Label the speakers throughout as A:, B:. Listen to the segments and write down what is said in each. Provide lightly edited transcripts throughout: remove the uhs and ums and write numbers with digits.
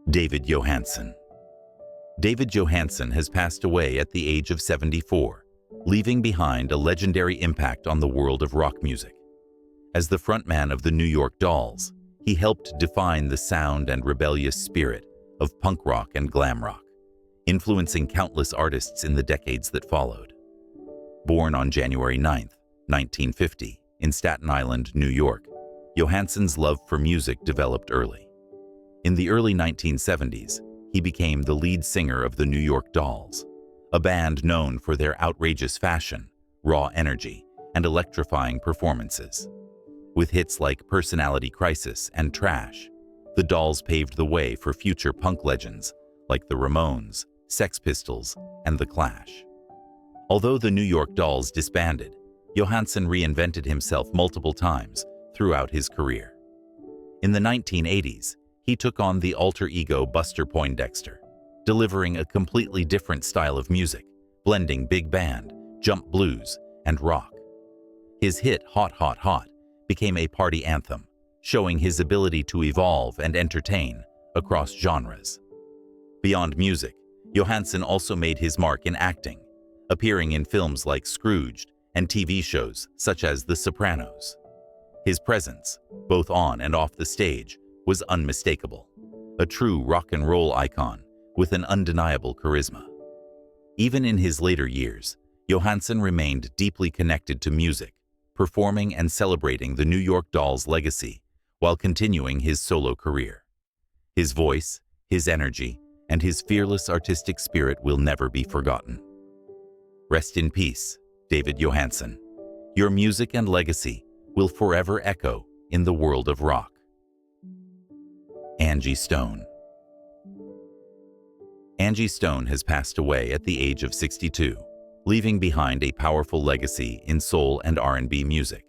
A: David Johansen. David Johansen has passed away at the age of 74, leaving behind a legendary impact on the world of rock music. As the frontman of the New York Dolls, he helped define the sound and rebellious spirit of punk rock and glam rock, influencing countless artists in the decades that followed. Born on January 9, 1950, in Staten Island, New York, Johansen's love for music developed early. In the early 1970s, he became the lead singer of the New York Dolls, a band known for their outrageous fashion, raw energy, and electrifying performances. With hits like Personality Crisis and Trash, the Dolls paved the way for future punk legends like the Ramones, Sex Pistols, and The Clash. Although the New York Dolls disbanded, Johansen reinvented himself multiple times throughout his career. In the 1980s, he took on the alter ego Buster Poindexter, delivering a completely different style of music, blending big band, jump blues, and rock. His hit Hot Hot Hot became a party anthem, showing his ability to evolve and entertain across genres. Beyond music, Johansen also made his mark in acting, appearing in films like Scrooged and TV shows such as The Sopranos. His presence, both on and off the stage, was unmistakable, a true rock and roll icon with an undeniable charisma. Even in his later years, Johansen remained deeply connected to music, performing and celebrating the New York Dolls' legacy while continuing his solo career. His voice, his energy, and his fearless artistic spirit will never be forgotten. Rest in peace, David Johansen. Your music and legacy will forever echo in the world of rock. Angie Stone. Angie Stone has passed away at the age of 62, leaving behind a powerful legacy in soul and R&B music.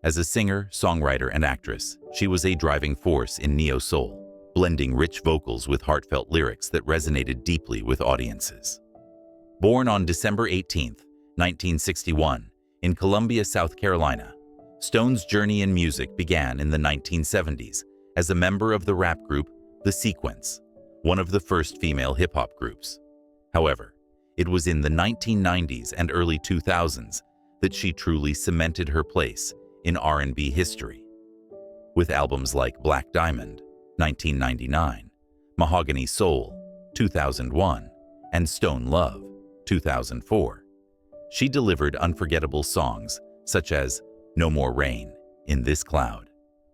A: As a singer, songwriter, and actress, she was a driving force in neo-soul, blending rich vocals with heartfelt lyrics that resonated deeply with audiences. Born on December 18, 1961, in Columbia, South Carolina, Stone's journey in music began in the 1970s as a member of the rap group The Sequence, one of the first female hip-hop groups. However, it was in the 1990s and early 2000s that she truly cemented her place in R&B history. With albums like Black Diamond, 1999, Mahogany Soul, 2001, and Stone Love, 2004, she delivered unforgettable songs such as No More Rain, In This Cloud,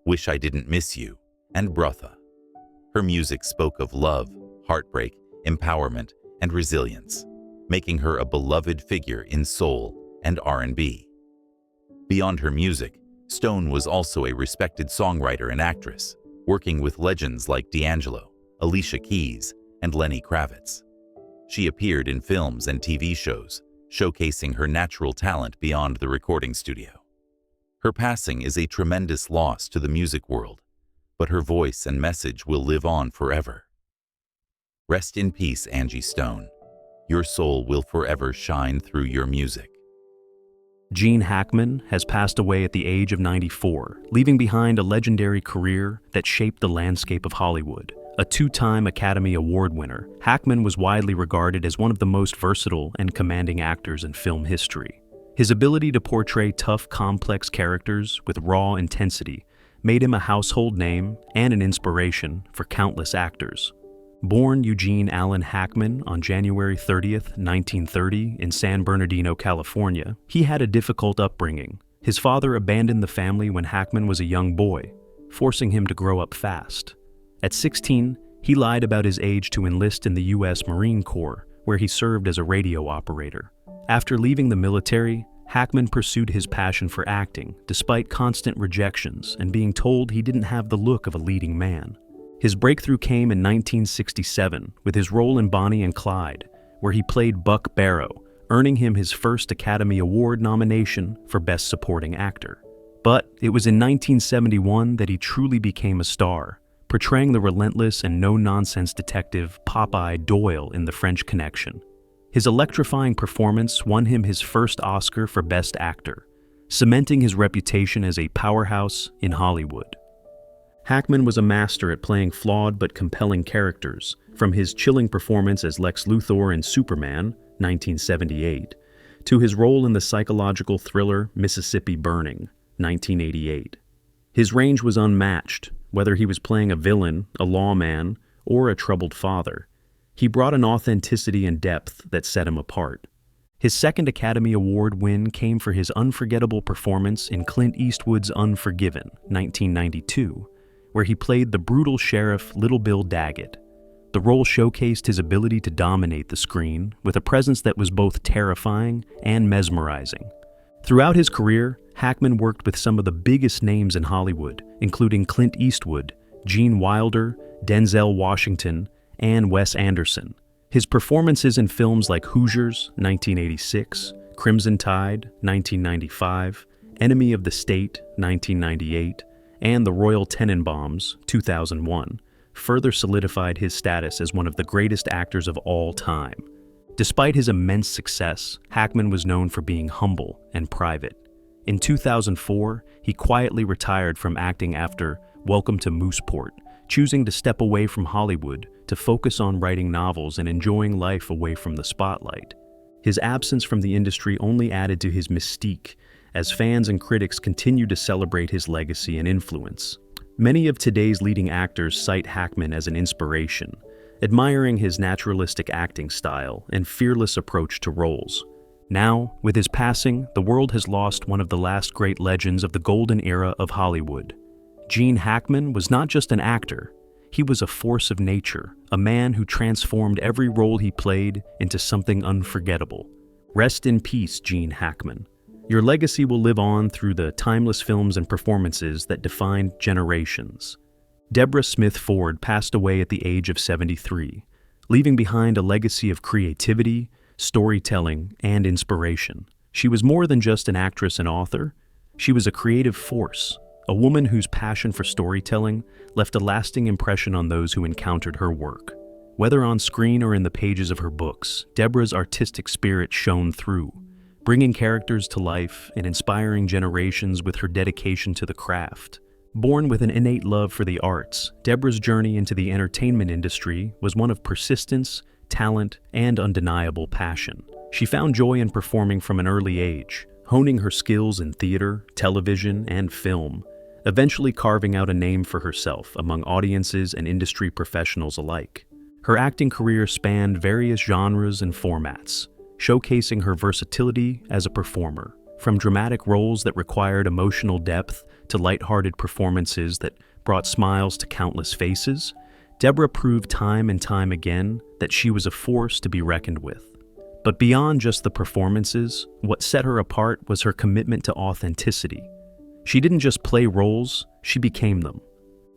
A: Wish I Didn't Miss You, and Brotha. Her music spoke of love, heartbreak, empowerment, and resilience, making her a beloved figure in soul and R&B. Beyond her music, Stone was also a respected songwriter and actress, working with legends like D'Angelo, Alicia Keys, and Lenny Kravitz. She appeared in films and TV shows, showcasing her natural talent beyond the recording studio. Her passing is a tremendous loss to the music world, but her voice and message will live on forever. Rest in peace, Angie Stone. Your soul will forever shine through your music.
B: Gene Hackman has passed away at the age of 94, leaving behind a legendary career that shaped the landscape of Hollywood. A two-time Academy Award winner, Hackman was widely regarded as one of the most versatile and commanding actors in film history. His ability to portray tough, complex characters with raw intensity made him a household name and an inspiration for countless actors. Born Eugene Allen Hackman on January 30, 1930, in San Bernardino, California, he had a difficult upbringing. His father abandoned the family when Hackman was a young boy, forcing him to grow up fast. At 16, he lied about his age to enlist in the U.S. Marine Corps, where he served as a radio operator. After leaving the military, Hackman pursued his passion for acting, despite constant rejections and being told he didn't have the look of a leading man. His breakthrough came in 1967 with his role in Bonnie and Clyde, where he played Buck Barrow, earning him his first Academy Award nomination for Best Supporting Actor. But it was in 1971 that he truly became a star, portraying the relentless and no-nonsense detective Popeye Doyle in The French Connection. His electrifying performance won him his first Oscar for Best Actor, cementing his reputation as a powerhouse in Hollywood. Hackman was a master at playing flawed but compelling characters, from his chilling performance as Lex Luthor in Superman, 1978, to his role in the psychological thriller Mississippi Burning, 1988. His range was unmatched, whether he was playing a villain, a lawman, or a troubled father. He brought an authenticity and depth that set him apart. His second Academy Award win came for his unforgettable performance in Clint Eastwood's Unforgiven, 1992, where he played the brutal sheriff Little Bill Daggett. The role showcased his ability to dominate the screen with a presence that was both terrifying and mesmerizing. Throughout his career, Hackman worked with some of the biggest names in Hollywood, including Clint Eastwood, Gene Wilder, Denzel Washington, and Wes Anderson. His performances in films like Hoosiers, 1986, Crimson Tide, 1995, Enemy of the State, 1998, and The Royal Tenenbaums, 2001, further solidified his status as one of the greatest actors of all time. Despite his immense success, Hackman was known for being humble and private. In 2004, he quietly retired from acting after Welcome to Mooseport, choosing to step away from Hollywood to focus on writing novels and enjoying life away from the spotlight. His absence from the industry only added to his mystique, as fans and critics continue to celebrate his legacy and influence. Many of today's leading actors cite Hackman as an inspiration, admiring his naturalistic acting style and fearless approach to roles. Now, with his passing, the world has lost one of the last great legends of the golden era of Hollywood. Gene Hackman was not just an actor, he was a force of nature, a man who transformed every role he played into something unforgettable. Rest in peace, Gene Hackman. Your legacy will live on through the timeless films and performances that defined generations. Deborah Smith Ford passed away at the age of 73, leaving behind a legacy of creativity, storytelling, and inspiration. She was more than just an actress and author. She was a creative force, a woman whose passion for storytelling left a lasting impression on those who encountered her work. Whether on screen or in the pages of her books, Deborah's artistic spirit shone through, bringing characters to life and inspiring generations with her dedication to the craft. Born with an innate love for the arts, Deborah's journey into the entertainment industry was one of persistence, talent, and undeniable passion. She found joy in performing from an early age, honing her skills in theater, television, and film, eventually carving out a name for herself among audiences and industry professionals alike. Her acting career spanned various genres and formats, showcasing her versatility as a performer, from dramatic roles that required emotional depth to lighthearted performances that brought smiles to countless faces. Deborah proved time and time again that she was a force to be reckoned with. But beyond just the performances, what set her apart was her commitment to authenticity. She didn't just play roles, she became them.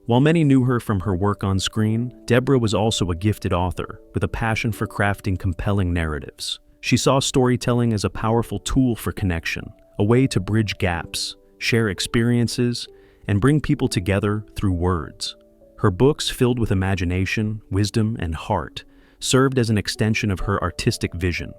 B: While many knew her from her work on screen, Deborah was also a gifted author with a passion for crafting compelling narratives. She saw storytelling as a powerful tool for connection, a way to bridge gaps, share experiences, and bring people together through words. Her books, filled with imagination, wisdom, and heart, served as an extension of her artistic vision,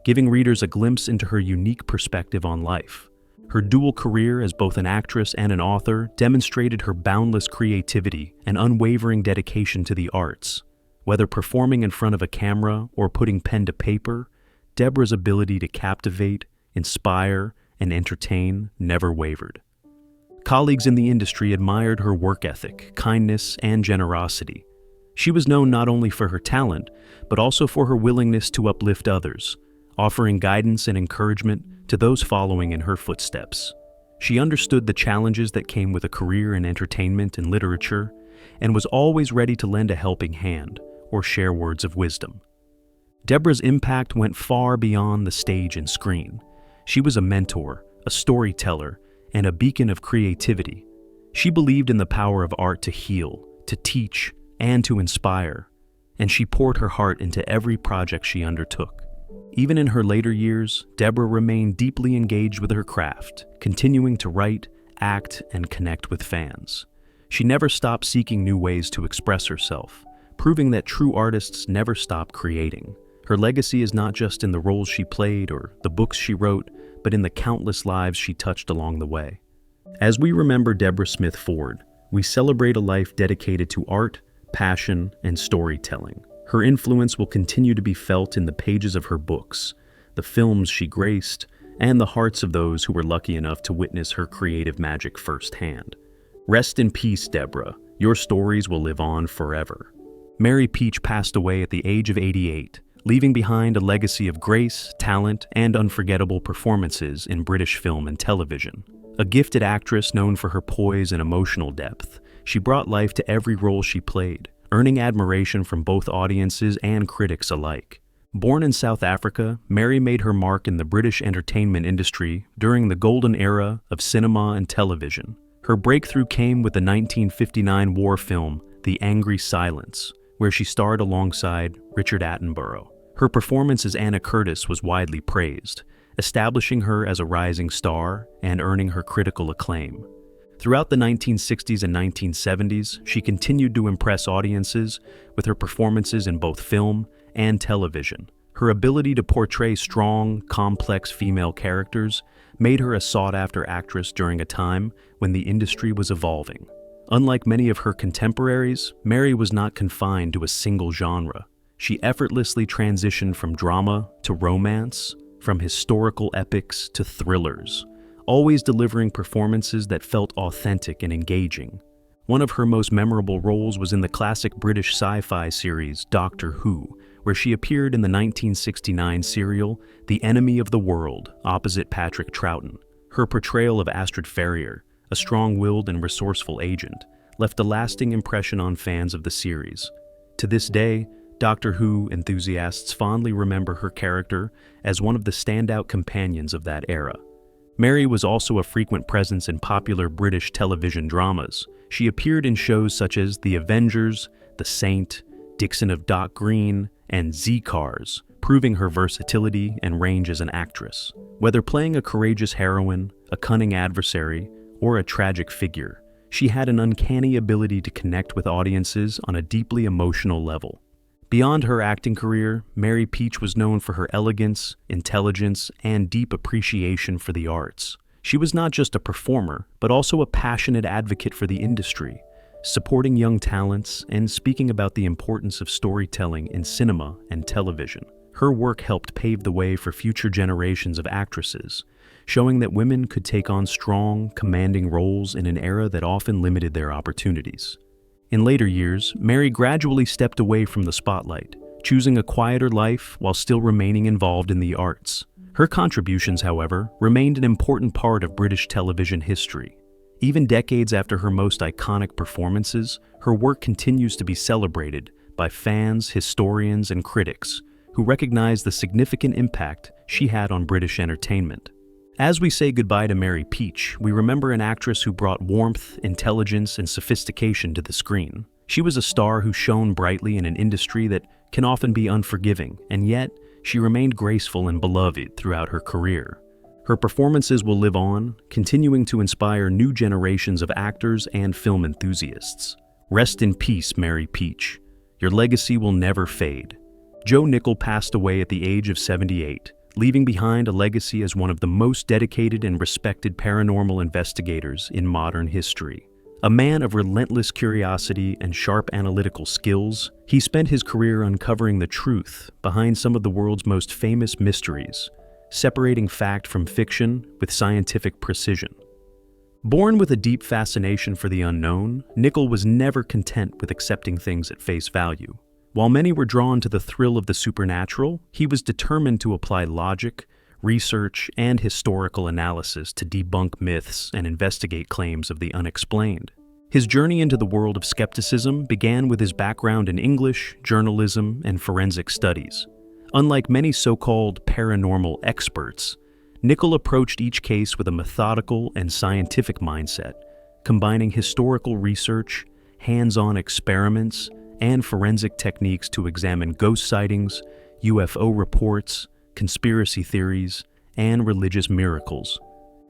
B: giving readers a glimpse into her unique perspective on life. Her dual career as both an actress and an author demonstrated her boundless creativity and unwavering dedication to the arts. Whether performing in front of a camera or putting pen to paper, Deborah's ability to captivate, inspire, and entertain never wavered. Colleagues in the industry admired her work ethic, kindness, and generosity. She was known not only for her talent, but also for her willingness to uplift others, offering guidance and encouragement to those following in her footsteps. She understood the challenges that came with a career in entertainment and literature, and was always ready to lend a helping hand or share words of wisdom. Deborah's impact went far beyond the stage and screen. She was a mentor, a storyteller, and a beacon of creativity. She believed in the power of art to heal, to teach, and to inspire, and she poured her heart into every project she undertook. Even in her later years, Deborah remained deeply engaged with her craft, continuing to write, act, and connect with fans. She never stopped seeking new ways to express herself, proving that true artists never stop creating. Her legacy is not just in the roles she played or the books she wrote, but in the countless lives she touched along the way. As we remember Deborah Smith Ford, we celebrate a life dedicated to art, passion, and storytelling. Her influence will continue to be felt in the pages of her books, the films she graced, and the hearts of those who were lucky enough to witness her creative magic firsthand. Rest in peace, Deborah. Your stories will live on forever. Mary Peach passed away at the age of 88, leaving behind a legacy of grace, talent, and unforgettable performances in British film and television. A gifted actress known for her poise and emotional depth, she brought life to every role she played, earning admiration from both audiences and critics alike. Born in South Africa, Mary made her mark in the British entertainment industry during the golden era of cinema and television. Her breakthrough came with the 1959 war film, The Angry Silence, where she starred alongside Richard Attenborough. Her performance as Anna Curtis was widely praised, establishing her as a rising star and earning her critical acclaim. Throughout the 1960s and 1970s, she continued to impress audiences with her performances in both film and television. Her ability to portray strong, complex female characters made her a sought-after actress during a time when the industry was evolving. Unlike many of her contemporaries, Mary was not confined to a single genre. She effortlessly transitioned from drama to romance, from historical epics to thrillers, always delivering performances that felt authentic and engaging. One of her most memorable roles was in the classic British sci-fi series Doctor Who, where she appeared in the 1969 serial The Enemy of the World, opposite Patrick Troughton. Her portrayal of Astrid Ferrier, a strong-willed and resourceful agent, left a lasting impression on fans of the series. To this day, Doctor Who enthusiasts fondly remember her character as one of the standout companions of that era. Mary was also a frequent presence in popular British television dramas. She appeared in shows such as The Avengers, The Saint, Dixon of Dock Green, and Z-Cars, proving her versatility and range as an actress. Whether playing a courageous heroine, a cunning adversary, or a tragic figure, she had an uncanny ability to connect with audiences on a deeply emotional level. Beyond her acting career, Mary Peach was known for her elegance, intelligence, and deep appreciation for the arts. She was not just a performer, but also a passionate advocate for the industry, supporting young talents and speaking about the importance of storytelling in cinema and television. Her work helped pave the way for future generations of actresses, showing that women could take on strong, commanding roles in an era that often limited their opportunities. In later years, Mary gradually stepped away from the spotlight, choosing a quieter life while still remaining involved in the arts. Her contributions, however, remained an important part of British television history. Even decades after her most iconic performances, her work continues to be celebrated by fans, historians, and critics who recognize the significant impact she had on British entertainment. As we say goodbye to Mary Peach, we remember an actress who brought warmth, intelligence, and sophistication to the screen. She was a star who shone brightly in an industry that can often be unforgiving, and yet she remained graceful and beloved throughout her career. Her performances will live on, continuing to inspire new generations of actors and film enthusiasts. Rest in peace, Mary Peach. Your legacy will never fade. Joe Nickell passed away at the age of 78. Leaving behind a legacy as one of the most dedicated and respected paranormal investigators in modern history. A man of relentless curiosity and sharp analytical skills, he spent his career uncovering the truth behind some of the world's most famous mysteries, separating fact from fiction with scientific precision. Born with a deep fascination for the unknown, Nickell was never content with accepting things at face value. While many were drawn to the thrill of the supernatural, he was determined to apply logic, research, and historical analysis to debunk myths and investigate claims of the unexplained. His journey into the world of skepticism began with his background in English, journalism, and forensic studies. Unlike many so-called paranormal experts, Nickell approached each case with a methodical and scientific mindset, combining historical research, hands-on experiments, and forensic techniques to examine ghost sightings, UFO reports, conspiracy theories, and religious miracles.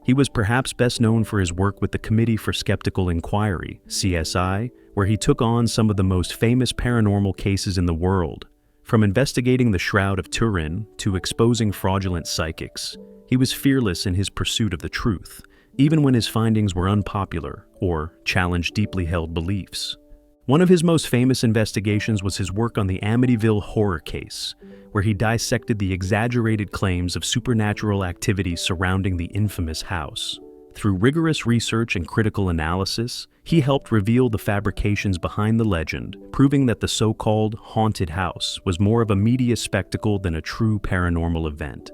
B: He was perhaps best known for his work with the Committee for Skeptical Inquiry, CSI, where he took on some of the most famous paranormal cases in the world. From investigating the Shroud of Turin to exposing fraudulent psychics, he was fearless in his pursuit of the truth, even when his findings were unpopular or challenged deeply held beliefs. One of his most famous investigations was his work on the Amityville horror case, where he dissected the exaggerated claims of supernatural activity surrounding the infamous house. Through rigorous research and critical analysis, he helped reveal the fabrications behind the legend, proving that the so-called haunted house was more of a media spectacle than a true paranormal event.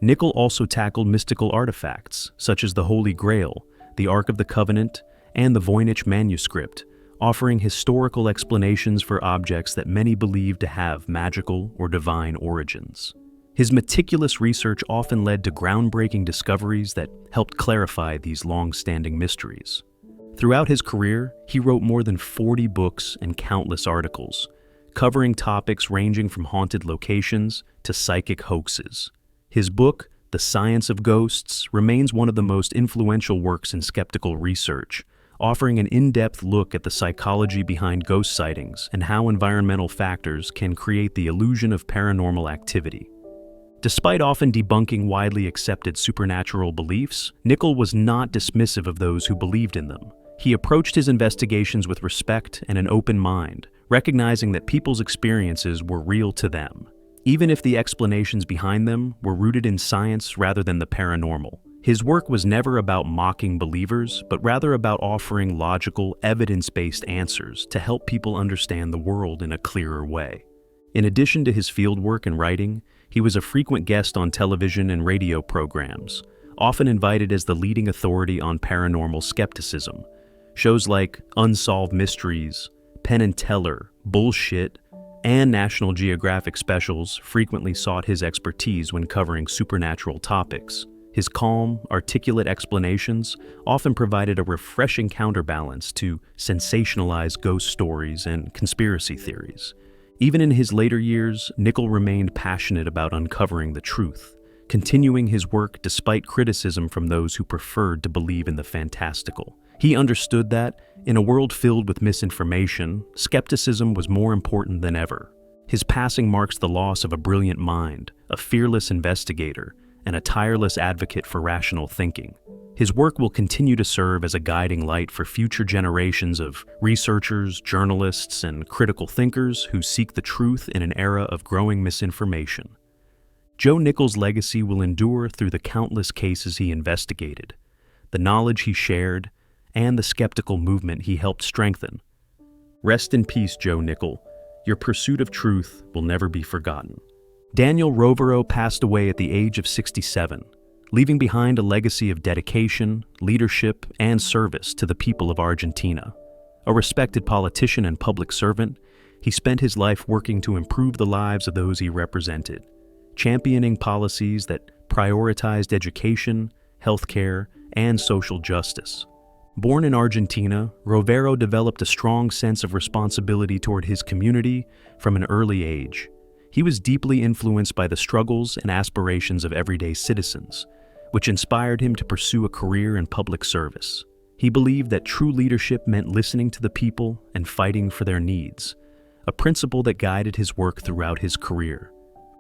B: Nickell also tackled mystical artifacts, such as the Holy Grail, the Ark of the Covenant, and the Voynich manuscript, offering historical explanations for objects that many believed to have magical or divine origins. His meticulous research often led to groundbreaking discoveries that helped clarify these long-standing mysteries. Throughout his career, he wrote more than 40 books and countless articles, covering topics ranging from haunted locations to psychic hoaxes. His book, The Science of Ghosts, remains one of the most influential works in skeptical research, offering an in-depth look at the psychology behind ghost sightings and how environmental factors can create the illusion of paranormal activity. Despite often debunking widely accepted supernatural beliefs, Nickell was not dismissive of those who believed in them. He approached his investigations with respect and an open mind, recognizing that people's experiences were real to them, even if the explanations behind them were rooted in science rather than the paranormal. His work was never about mocking believers, but rather about offering logical, evidence-based answers to help people understand the world in a clearer way. In addition to his fieldwork and writing, he was a frequent guest on television and radio programs, often invited as the leading authority on paranormal skepticism. Shows like Unsolved Mysteries, Penn and Teller, Bullshit, and National Geographic specials frequently sought his expertise when covering supernatural topics. His calm, articulate explanations often provided a refreshing counterbalance to sensationalized ghost stories and conspiracy theories. Even in his later years, Nickell remained passionate about uncovering the truth, continuing his work despite criticism from those who preferred to believe in the fantastical. He understood that, in a world filled with misinformation, skepticism was more important than ever. His passing marks the loss of a brilliant mind, a fearless investigator, and a tireless advocate for rational thinking. His work will continue to serve as a guiding light for future generations of researchers, journalists, and critical thinkers who seek the truth in an era of growing misinformation. Joe Nickell's legacy will endure through the countless cases he investigated, the knowledge he shared, and the skeptical movement he helped strengthen. Rest in peace, Joe Nickell. Your pursuit of truth will never be forgotten. Daniel Rovero passed away at the age of 67, leaving behind a legacy of dedication, leadership, and service to the people of Argentina. A respected politician and public servant, he spent his life working to improve the lives of those he represented, championing policies that prioritized education, healthcare, and social justice. Born in Argentina, Rovero developed a strong sense of responsibility toward his community from an early age. He was deeply influenced by the struggles and aspirations of everyday citizens, which inspired him to pursue a career in public service. He believed that true leadership meant listening to the people and fighting for their needs, a principle that guided his work throughout his career.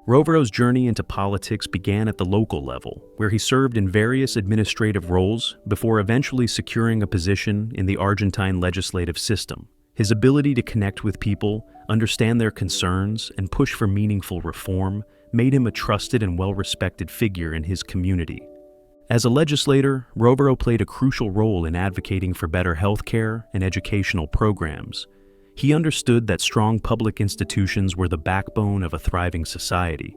B: Rovero's journey into politics began at the local level, where he served in various administrative roles before eventually securing a position in the Argentine legislative system. His ability to connect with people, understand their concerns, and push for meaningful reform made him a trusted and well-respected figure in his community. As a legislator, Rovero played a crucial role in advocating for better healthcare and educational programs. He understood that strong public institutions were the backbone of a thriving society,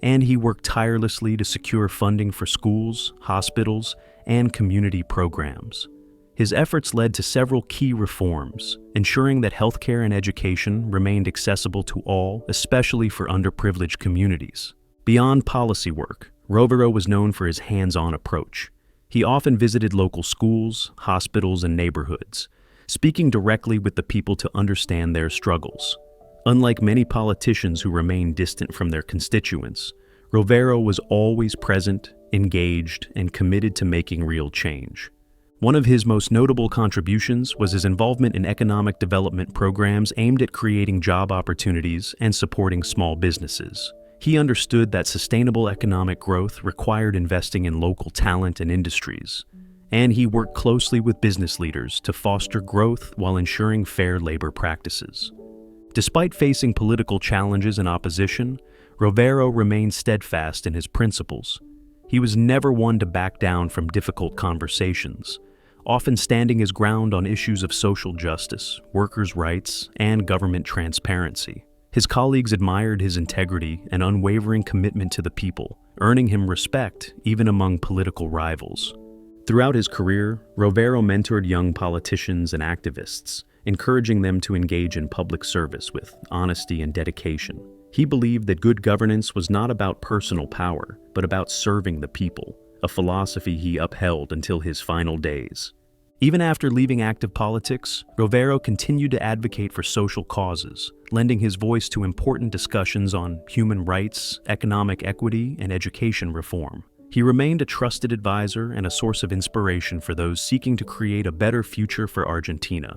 B: and he worked tirelessly to secure funding for schools, hospitals, and community programs. His efforts led to several key reforms, ensuring that healthcare and education remained accessible to all, especially for underprivileged communities. Beyond policy work, Rovero was known for his hands-on approach. He often visited local schools, hospitals, and neighborhoods, speaking directly with the people to understand their struggles. Unlike many politicians who remain distant from their constituents, Rovero was always present, engaged, and committed to making real change. One of his most notable contributions was his involvement in economic development programs aimed at creating job opportunities and supporting small businesses. He understood that sustainable economic growth required investing in local talent and industries, and he worked closely with business leaders to foster growth while ensuring fair labor practices. Despite facing political challenges and opposition, Rovero remained steadfast in his principles. He was never one to back down from difficult conversations, often standing his ground on issues of social justice, workers' rights, and government transparency. His colleagues admired his integrity and unwavering commitment to the people, earning him respect even among political rivals. Throughout his career, Rovero mentored young politicians and activists, encouraging them to engage in public service with honesty and dedication. He believed that good governance was not about personal power, but about serving the people, a philosophy he upheld until his final days. Even after leaving active politics, Rovero continued to advocate for social causes, lending his voice to important discussions on human rights, economic equity, and education reform. He remained a trusted advisor and a source of inspiration for those seeking to create a better future for Argentina.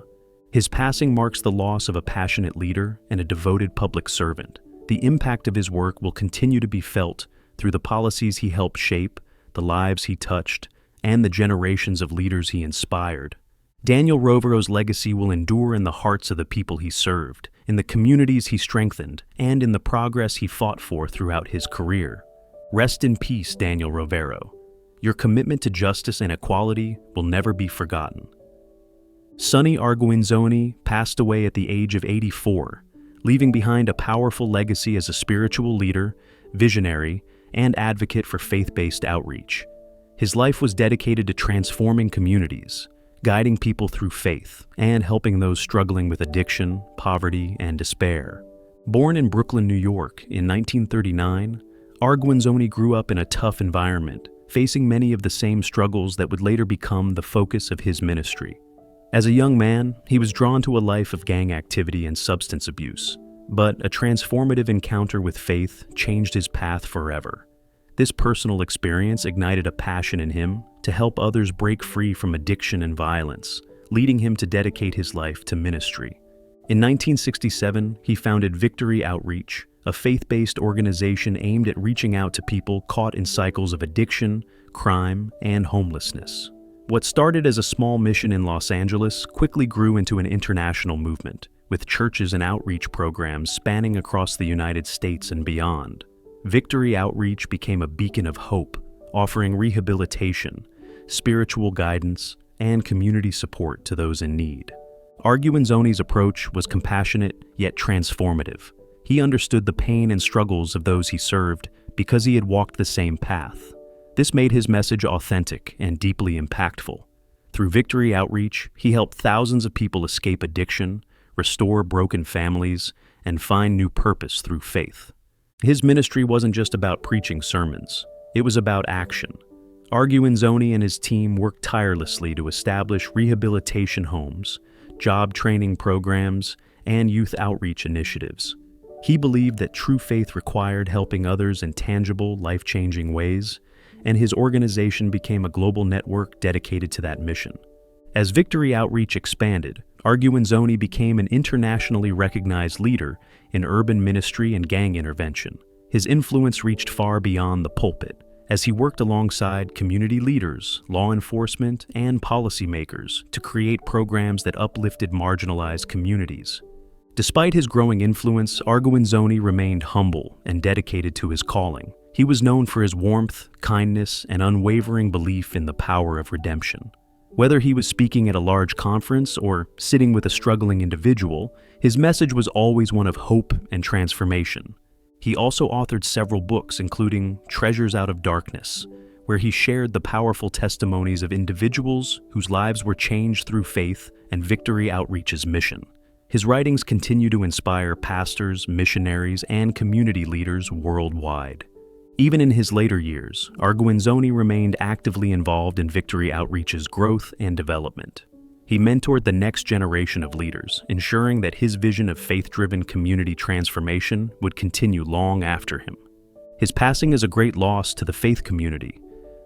B: His passing marks the loss of a passionate leader and a devoted public servant. The impact of his work will continue to be felt through the policies he helped shape, the lives he touched, and the generations of leaders he inspired. Daniel Rovero's legacy will endure in the hearts of the people he served, in the communities he strengthened, and in the progress he fought for throughout his career. Rest in peace, Daniel Rovero. Your commitment to justice and equality will never be forgotten. Sonny Arguinzoni passed away at the age of 84, leaving behind a powerful legacy as a spiritual leader, visionary, and advocate for faith-based outreach. His life was dedicated to transforming communities, guiding people through faith, and helping those struggling with addiction, poverty, and despair. Born in Brooklyn, New York in 1939, Arguinzoni grew up in a tough environment, facing many of the same struggles that would later become the focus of his ministry. As a young man, he was drawn to a life of gang activity and substance abuse, but a transformative encounter with faith changed his path forever. This personal experience ignited a passion in him to help others break free from addiction and violence, leading him to dedicate his life to ministry. In 1967, he founded Victory Outreach, a faith-based organization aimed at reaching out to people caught in cycles of addiction, crime, and homelessness. What started as a small mission in Los Angeles quickly grew into an international movement, with churches and outreach programs spanning across the United States and beyond. Victory Outreach became a beacon of hope, offering rehabilitation, spiritual guidance, and community support to those in need. Arguinzoni's approach was compassionate yet transformative. He understood the pain and struggles of those he served because he had walked the same path. This made his message authentic and deeply impactful. Through Victory Outreach, he helped thousands of people escape addiction, restore broken families, and find new purpose through faith. His ministry wasn't just about preaching sermons. It was about action. Arguinzoni and his team worked tirelessly to establish rehabilitation homes, job training programs, and youth outreach initiatives. He believed that true faith required helping others in tangible, life-changing ways, and his organization became a global network dedicated to that mission. As Victory Outreach expanded, Arguinzoni became an internationally recognized leader in urban ministry and gang intervention. His influence reached far beyond the pulpit, as he worked alongside community leaders, law enforcement, and policymakers to create programs that uplifted marginalized communities. Despite his growing influence, Arguinzoni remained humble and dedicated to his calling. He was known for his warmth, kindness, and unwavering belief in the power of redemption. Whether he was speaking at a large conference or sitting with a struggling individual, his message was always one of hope and transformation. He also authored several books, including Treasures Out of Darkness, where he shared the powerful testimonies of individuals whose lives were changed through faith and Victory Outreach's mission. His writings continue to inspire pastors, missionaries, and community leaders worldwide. Even in his later years, Arguinzoni remained actively involved in Victory Outreach's growth and development. He mentored the next generation of leaders, ensuring that his vision of faith-driven community transformation would continue long after him. His passing is a great loss to the faith community,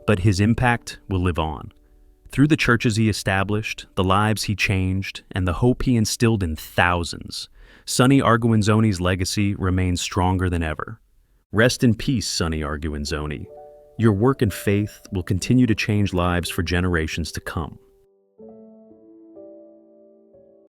B: but his impact will live on. Through the churches he established, the lives he changed, and the hope he instilled in thousands, Sonny Arguinzoni's legacy remains stronger than ever. Rest in peace, Sonny Arguinzoni. Your work and faith will continue to change lives for generations to come.